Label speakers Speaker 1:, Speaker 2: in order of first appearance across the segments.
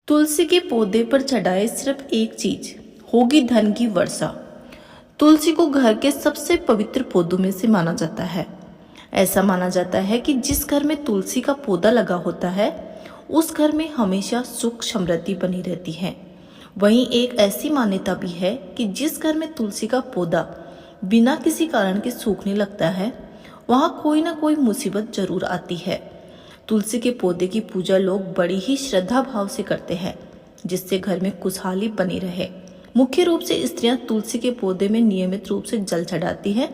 Speaker 1: तुलसी के पौधे पर चढ़ाए सिर्फ एक चीज, होगी धन की वर्षा। तुलसी को घर के सबसे पवित्र पौधों में से माना जाता है। ऐसा माना जाता है कि जिस घर में तुलसी का पौधा लगा होता है उस घर में हमेशा सुख समृद्धि बनी रहती है। वहीं एक ऐसी मान्यता भी है कि जिस घर में तुलसी का पौधा बिना किसी कारण के सूखने लगता है वहां कोई ना कोई मुसीबत जरूर आती है। तुलसी के पौधे की पूजा लोग बड़ी ही श्रद्धा भाव से करते हैं, जिससे घर में खुशहाली बनी रहे। मुख्य रूप से स्त्रियां तुलसी के पौधे में नियमित रूप से जल चढ़ाती हैं,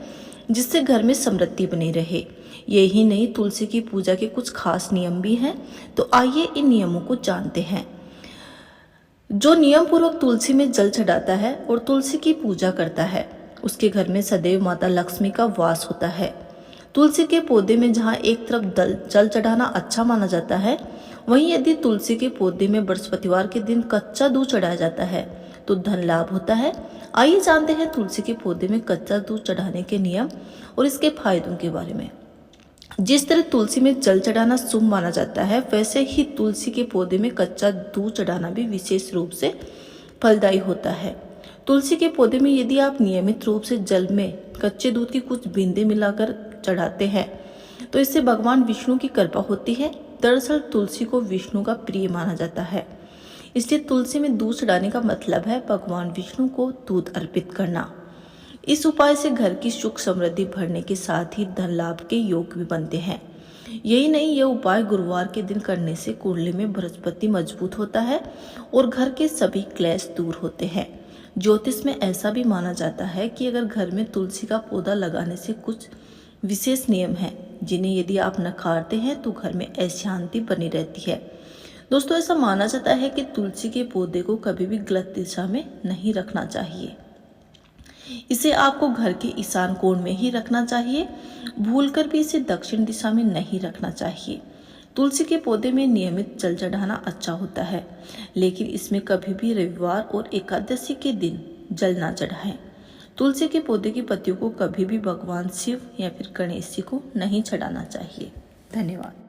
Speaker 1: जिससे घर में समृद्धि बनी रहे। यही नहीं, तुलसी की पूजा के कुछ खास नियम भी हैं, तो आइए इन नियमों को जानते हैं। जो नियम पूर्वक तुलसी में जल चढ़ाता है और तुलसी की पूजा करता है उसके घर में सदैव माता लक्ष्मी का वास होता है। तुलसी के पौधे में जहाँ एक तरफ जल चढ़ाना अच्छा माना जाता है, वहीं यदि तुलसी के पौधे में बृहस्पतिवार के दिन कच्चा दूध चढ़ाया जाता है तो धन लाभ होता है। आइए जानते हैं तुलसी के पौधे में कच्चा दूध चढ़ाने के नियम और इसके फायदों के बारे में। जिस तरह तुलसी में जल चढ़ाना शुभ माना जाता है, वैसे ही तुलसी के पौधे में कच्चा दूध चढ़ाना भी विशेष रूप से फलदायी होता है। तुलसी के पौधे में यदि आप नियमित रूप से जल में कच्चे दूध की कुछ बूंदें मिलाकर चढ़ाते हैं तो इससे भगवान विष्णु की कृपा होती है। दरअसल तुलसी को विष्णु का प्रिय माना जाता है, इसलिए तुलसी में दूध चढ़ाने का मतलब है भगवान विष्णु को दूध अर्पित करना। इस उपाय से घर की सुख समृद्धि बढ़ने के साथ ही धन लाभ के योग भी बनते हैं। यही नहीं, यह उपाय गुरुवार के दिन करने से कुंडली में बृहस्पति मजबूत होता है और घर के सभी क्लेश दूर होते हैं। ज्योतिष में ऐसा भी माना जाता है कि अगर घर में तुलसी का पौधा लगाने से कुछ विशेष नियम हैं जिन्हें यदि आप नकारते हैं तो घर में अशांति बनी रहती है। दोस्तों, ऐसा माना जाता है कि तुलसी के पौधे को कभी भी गलत दिशा में नहीं रखना चाहिए। इसे आपको घर के ईशान कोण में ही रखना चाहिए, भूलकर भी इसे दक्षिण दिशा में नहीं रखना चाहिए। तुलसी के पौधे में नियमित जल चढ़ाना अच्छा होता है, लेकिन इसमें कभी भी रविवार और एकादशी के दिन जल ना चढ़ाएं। तुलसी के पौधे की पत्तियों को कभी भी भगवान शिव या फिर गणेश जी को नहीं चढ़ाना चाहिए। धन्यवाद।